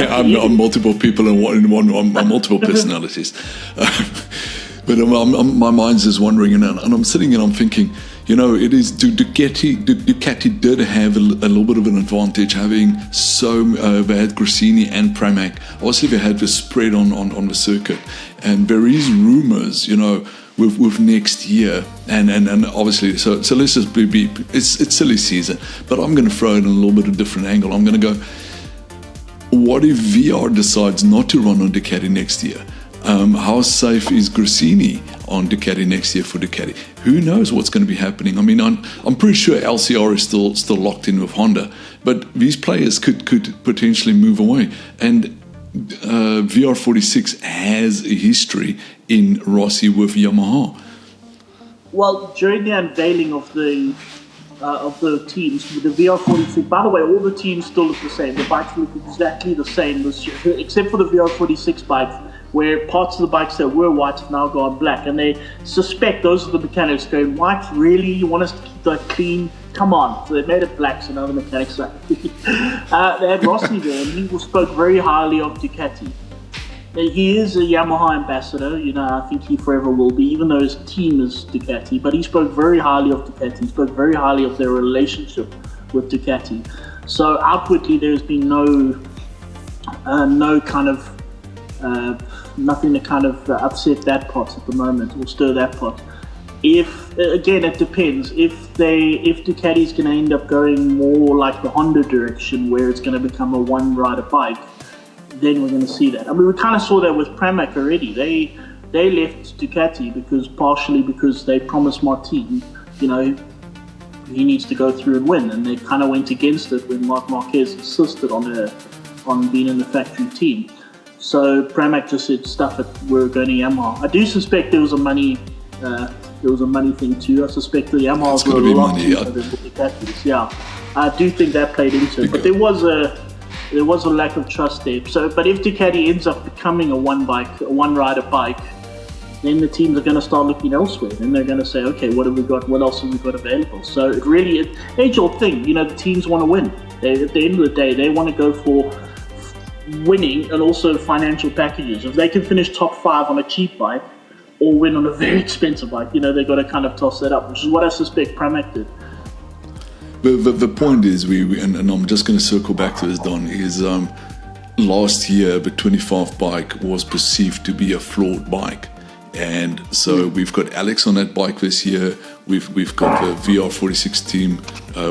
I'm multiple people in one. I'm multiple personalities. But my mind's just wandering, and I'm sitting and I'm thinking, it is Ducati did have a little bit of an advantage having they had Gresini and Pramac. Obviously, they had the spread on the circuit, and there is rumors, with next year, and obviously, so let's just be it's silly season, but I'm going to throw it in a little bit of a different angle. I'm going to go, what if VR decides not to run on Ducati next year? How safe is Gresini on Ducati next year for Ducati? Who knows what's going to be happening? I mean, I'm pretty sure LCR is still locked in with Honda, but these players could potentially move away. And VR46 has a history in Rossi with Yamaha. Well, during the unveiling of the teams, with the VR46, by the way, all the teams still look the same. The bikes look exactly the same this year, except for the VR46 bikes, where parts of the bikes that were white have now gone black, and they suspect those are the mechanics going, white, really? You want us to keep that clean? Come on. So they made it black, so now the mechanics are they had Rossi there, and he spoke very highly of Ducati. He is a Yamaha ambassador, I think he forever will be, even though his team is Ducati, but he spoke very highly of Ducati. He spoke very highly of their relationship with Ducati. So outwardly, there's been no kind of nothing to kind of upset that pot at the moment, or stir that pot. If again, it depends. If Ducati's going to end up going more like the Honda direction, where it's going to become a one-rider bike, then we're going to see that. I mean, we kind of saw that with Pramac already. They left Ducati partially because they promised Martin, he needs to go through and win, and they kind of went against it when Marc Marquez insisted on being in the factory team. So Pramac just said, stuff it, we're going to Yamaha. I do suspect there was a money thing too. I suspect the Yamahas were a lot cheaper than the Ducatis. Yeah, I do think that played into it. But there was a lack of trust there. So, but if Ducati ends up becoming a one-rider bike, then the teams are going to start looking elsewhere. Then they're going to say, okay, what have we got? What else have we got available? So it really, age-old thing. The teams want to win. At the end of the day, they want to go for winning and also financial packages. If they can finish top 5 on a cheap bike or win on a very expensive bike, they've got to kind of toss that up, which is what I suspect Pramac did. The point is, and I'm just going to circle back to this, Don, is last year the 25 bike was perceived to be a flawed bike. And so we've got Alex on that bike this year. We've got the VR46 team.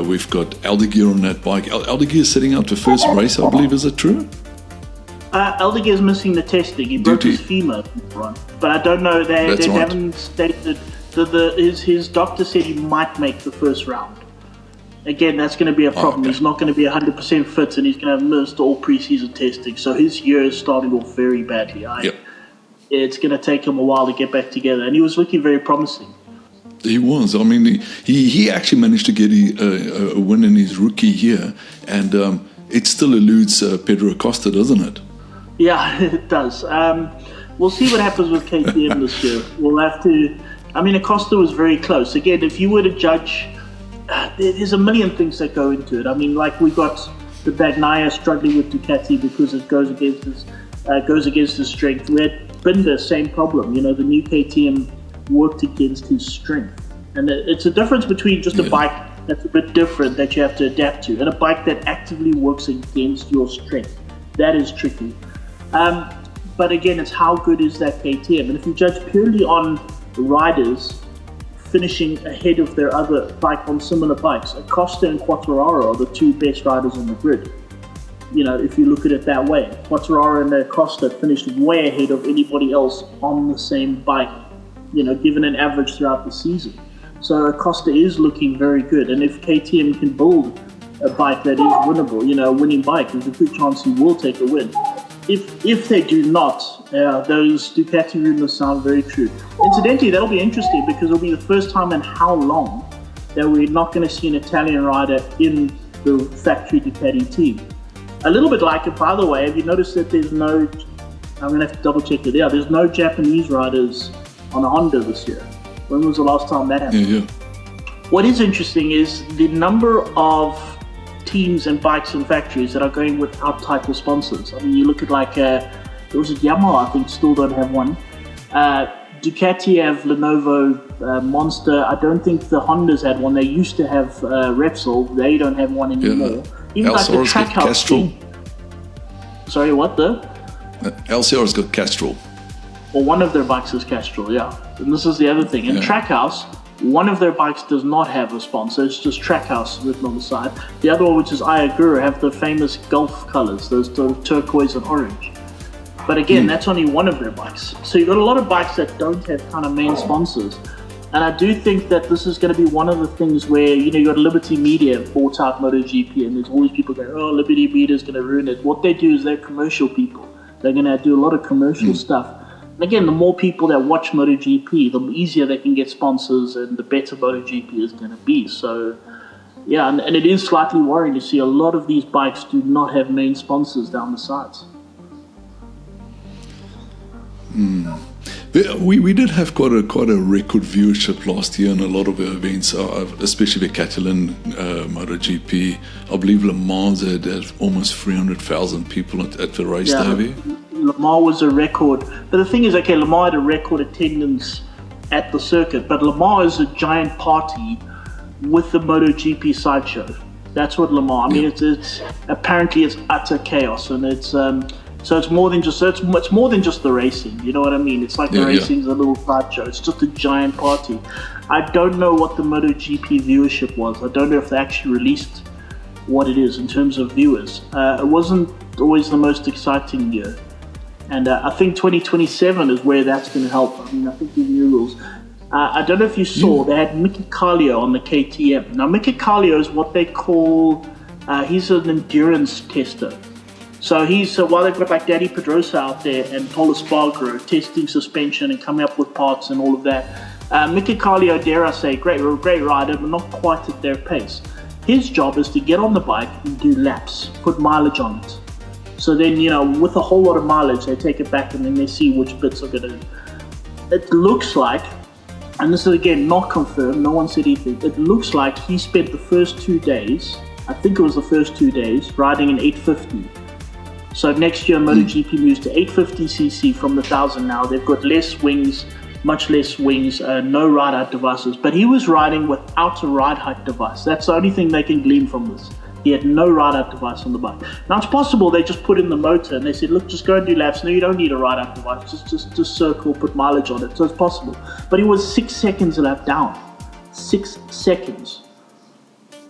We've got Aldeguer on that bike. Aldeguer is setting out the first race, I believe. Is it true? Aldeguer is missing the testing. He broke his femur, but I don't know. They haven't stated. His doctor said he might make the first round. Again, that's going to be a problem. He's not going to be 100% fit, and he's going to have missed all preseason testing. So his year is starting off very badly. It's going to take him a while to get back together, and he was looking very promising. He was. I mean, he actually managed to get a win in his rookie year, and it still eludes Pedro Acosta, doesn't it? Yeah, it does. We'll see what happens with KTM this year. We'll have to. I mean, Acosta was very close. Again, if you were to judge, there's a million things that go into it. I mean, like we got the Bagnaia struggling with Ducati because it goes against his strength. We had Binder, same problem. The new KTM worked against his strength, and it's a difference between just a bike that's a bit different that you have to adapt to, and a bike that actively works against your strength. That is tricky. But again, it's how good is that KTM, and if you judge purely on riders finishing ahead of their other bike on similar bikes, Acosta and Quartararo are the two best riders on the grid. If you look at it that way, Quartararo and Acosta finished way ahead of anybody else on the same bike, given an average throughout the season. So Acosta is looking very good, and if KTM can build a bike that is winnable, a winning bike, there's a good chance he will take a win. If they do not, those Ducati rumors sound very true. Incidentally, that'll be interesting because it'll be the first time in how long that we're not going to see an Italian rider in the factory Ducati team. A little bit like it, by the way, have you noticed that there's no, I'm going to have to double check it, there's no Japanese riders on a Honda this year. When was the last time that happened? Yeah. What is interesting is the number of teams and bikes and factories that are going without title sponsors. I mean, you look at there was a Yamaha, I think, still don't have one. Ducati have Lenovo, Monster. I don't think the Hondas had one. They used to have Repsol. They don't have one anymore. Even like the Trackhouse thing. Sorry, what the? LCR's got Castrol. Well, one of their bikes is Castrol, yeah. And this is the other thing. In Trackhouse, one of their bikes does not have a sponsor. It's just Trackhouse written on the side. The other one, which is Ayagura, have the famous Gulf colors, those turquoise and orange. But again, that's only one of their bikes. So you've got a lot of bikes that don't have kind of main sponsors. And I do think that this is going to be one of the things where, you got Liberty Media bought out MotoGP, and there's always people going, oh, Liberty Media is going to ruin it. What they do is they're commercial people. They're going to do a lot of commercial stuff. And again, the more people that watch MotoGP, the easier they can get sponsors and the better MotoGP is going to be. So, yeah, and it is slightly worrying to see a lot of these bikes do not have main sponsors down the sides. We did have quite a record viewership last year in a lot of the events, especially the Catalan MotoGP. I believe Le Mans had almost 300,000 people at the race day. Le Mans was a record. But the thing is, Le Mans had a record attendance at the circuit, but Le Mans is a giant party with the MotoGP sideshow. That's what Le Mans. I mean, it's apparently it's utter chaos, and it's so it's more than just it's more than just the racing. You know what I mean? It's like the racing's a little sideshow. It's just a giant party. I don't know what the MotoGP viewership was. I don't know if they actually released what it is in terms of viewers. It wasn't always the most exciting year. And I think 2027 is where that's going to help. I mean, I think the new rules. I don't know if you saw, they had Mickey Kallio on the KTM. Now, Mickey Kallio is what they call, he's an endurance tester. So while they've got like Daddy Pedrosa out there and Paulo Spargaro testing suspension and coming up with parts and all of that, Mickey Kallio, dare I say, great rider, but not quite at their pace. His job is to get on the bike and do laps, put mileage on it. So then, with a whole lot of mileage, they take it back and then they see which bits are going to... It looks like, and this is again not confirmed, no one said anything, it looks like he spent the first 2 days, I think it was the first 2 days, riding an 850. So next year, MotoGP moves to 850cc from the 1000 now. They've got less wings, much less wings, no ride-out devices. But he was riding without a ride-height device. That's the only thing they can glean from this. He had no ride-out device on the bike. Now, it's possible they just put in the motor and they said, look, just go and do laps. No, you don't need a ride-out device. Just circle, put mileage on it. So it's possible. But he was 6 seconds a lap down. 6 seconds.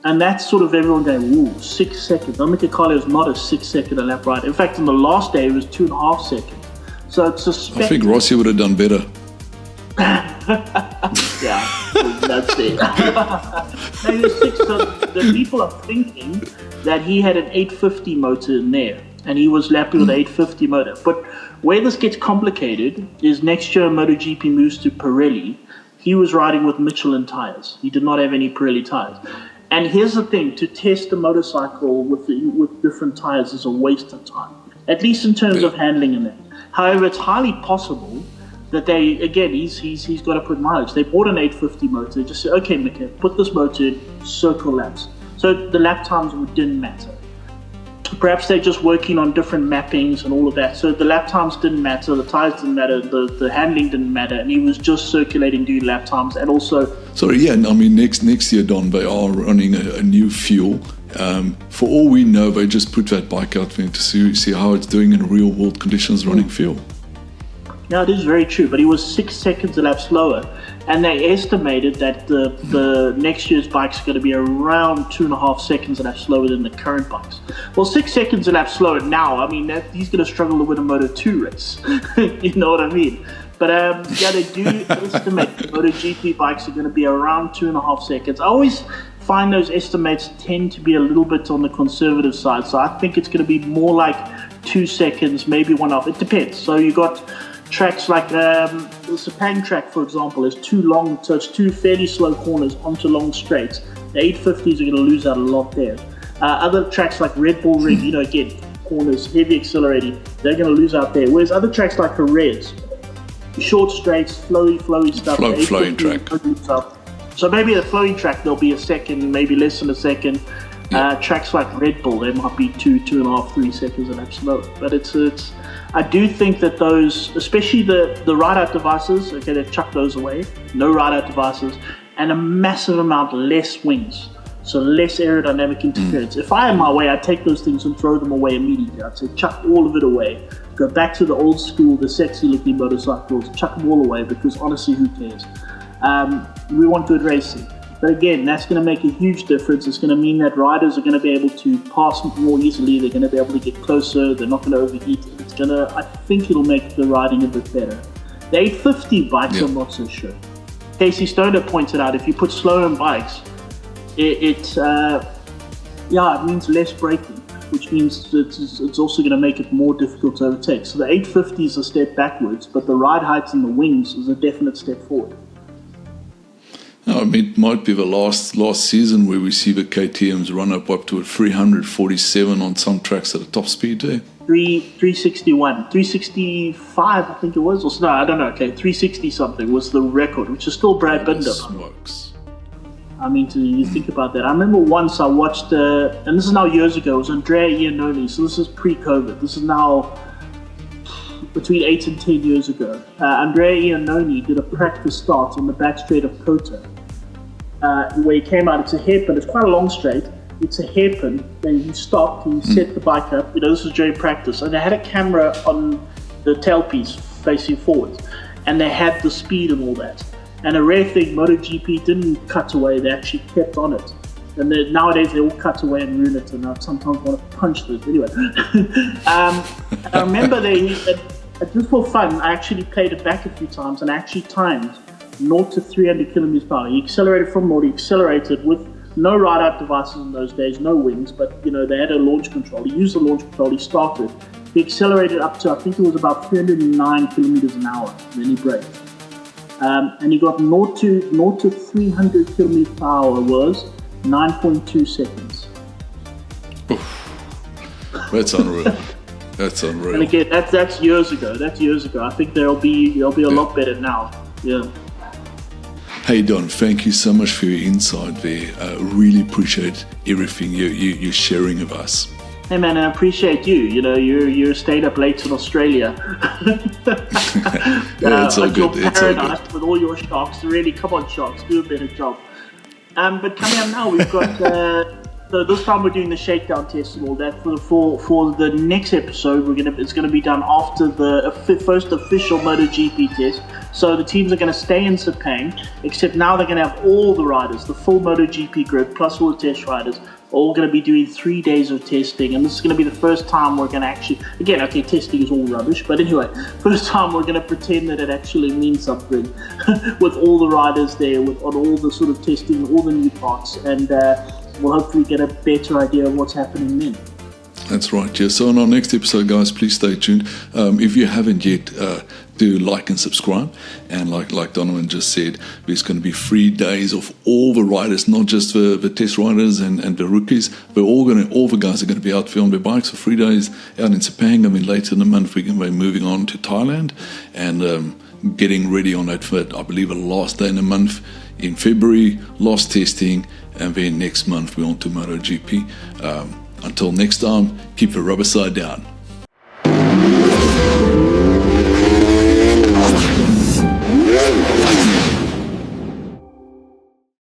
And that's sort of everyone going, ooh, 6 seconds. Mickey Kallio is not a 6 second a lap ride. In fact, on the last day, it was 2.5 seconds. So it's I think Rossi would have done better. Yeah, that's it. No, he was 6, so the people are thinking that he had an 850 motor in there, and he was lapping with an 850 motor. But where this gets complicated is next year MotoGP moves to Pirelli. He was riding with Michelin tires. He did not have any Pirelli tires. And here's the thing, to test a motorcycle with different tires is a waste of time, at least in terms of handling and that. However, it's highly possible that he's got to put mileage. They bought an 850 motor, just said, okay, Mickey, put this motor in, circle laps. So the lap times didn't matter. Perhaps they're just working on different mappings and all of that. So the lap times didn't matter, the tires didn't matter, the handling didn't matter, and he was just circulating doing lap times. And also... Sorry, yeah, I mean, next year, Don, they are running a new fuel. For all we know, they just put that bike out there to see how it's doing in real-world conditions running fuel. Yeah, it is very true, but he was 6 seconds a lap slower. And they estimated that the next year's bike's going to be around 2.5 seconds a lap slower than the current bikes. Well, 6 seconds a lap slower now, I mean, he's going to struggle to win a Moto2 race. You know what I mean? But they do estimate the MotoGP bikes are going to be around 2.5 seconds. I always find those estimates tend to be a little bit on the conservative side. So I think it's going to be more like 2 seconds, maybe 1.5. It depends. So you got... tracks like the Sepang track, for example, is too long, so it's two fairly slow corners onto long straights. The 850s are going to lose out a lot there. Other tracks like Red Bull Ring, again, corners, heavy accelerating, they're going to lose out there. Whereas other tracks like the Reds, short straights, flowy stuff. Flowing track. So maybe the flowing track, there'll be a second, maybe less than a second. Tracks like Red Bull, they might be 2.5, 3 seconds a lap slower. But I do think that those, especially the ride-out devices, okay, they've chucked those away. No ride-out devices, and a massive amount less wings. So less aerodynamic interference. If I had my way, I'd take those things and throw them away immediately. I'd say chuck all of it away. Go back to the old school, the sexy looking motorcycles, chuck them all away, because honestly, who cares? We want good racing. But again, that's going to make a huge difference. It's going to mean that riders are going to be able to pass more easily. They're going to be able to get closer. They're not going to overheat. I think it'll make the riding a bit better. The 850 bikes, I'm not so sure. Casey Stoner pointed out, if you put slow on bikes, it means less braking, which means it's also going to make it more difficult to overtake. So the 850 is a step backwards, but the ride heights and the wings is a definite step forward. I mean, it might be the last season where we see the KTMs run up to a 347 on some tracks at a top speed there. 361, 365, I think it was. Or no, I don't know. Okay, 360 something was the record, which is still Brad Binder. Smokes. I mean, you think about that. I remember once I watched, and this is now years ago, it was Andrea Iannone, so this is pre-COVID. This is now between 8 and 10 years ago. Andrea Iannone did a practice start on the back straight of Kota, where he came out. It's a hairpin. It's quite a long straight. It's a hairpin. Then he stopped and he set the bike up. This was during practice. And they had a camera on the tailpiece facing forward. And they had the speed and all that. And a rare thing, MotoGP didn't cut away. They actually kept on it. And nowadays they all cut away and ruin it. And I sometimes want to punch this. Anyway. I remember just for fun, I actually played it back a few times and I actually timed 0 to 300 kilometers per hour. He accelerated from 0, he accelerated with no ride-out devices in those days, no wings, but they had a launch control. He used the launch control, he started. He accelerated up to, I think it was about 309 kilometers an hour, and then he braked. And he got 0 to 300 kilometers per hour was 9.2 seconds. That's unreal. That's unreal. And again, that's years ago. I think they'll be a lot better now. Yeah. Hey Don, thank you so much for your insight there. Really appreciate everything you're sharing with us. Hey man, I appreciate you. You stayed up late in Australia. It's all good. It's all good. With all your sharks, really, come on, sharks, do a better job. But coming up now, we've got. So this time we're doing the shakedown test and all that. For the next episode, it's gonna be done after the first official MotoGP test. So the teams are gonna stay in Sepang, except now they're gonna have all the riders, the full MotoGP group plus all the test riders, all gonna be doing 3 days of testing. And this is gonna be the first time we're gonna actually, again, okay, testing is all rubbish, but anyway, first time we're gonna pretend that it actually means something with all the riders there, on all the sort of testing, all the new parts, and we'll hopefully get a better idea of what's happening then. That's right, yeah. So on our next episode, guys, please stay tuned. If you haven't yet, do like and subscribe. And like Donovan just said, there's going to be 3 days of all the riders, not just the test riders and the rookies, but all the guys are going to be out filming their bikes for 3 days out in Sepang. I mean, later in the month, we're going to be moving on to Thailand and getting ready on that for, I believe, the last day in the month in February, last testing, and then next month we're on to MotoGP. Until next time, keep the rubber side down.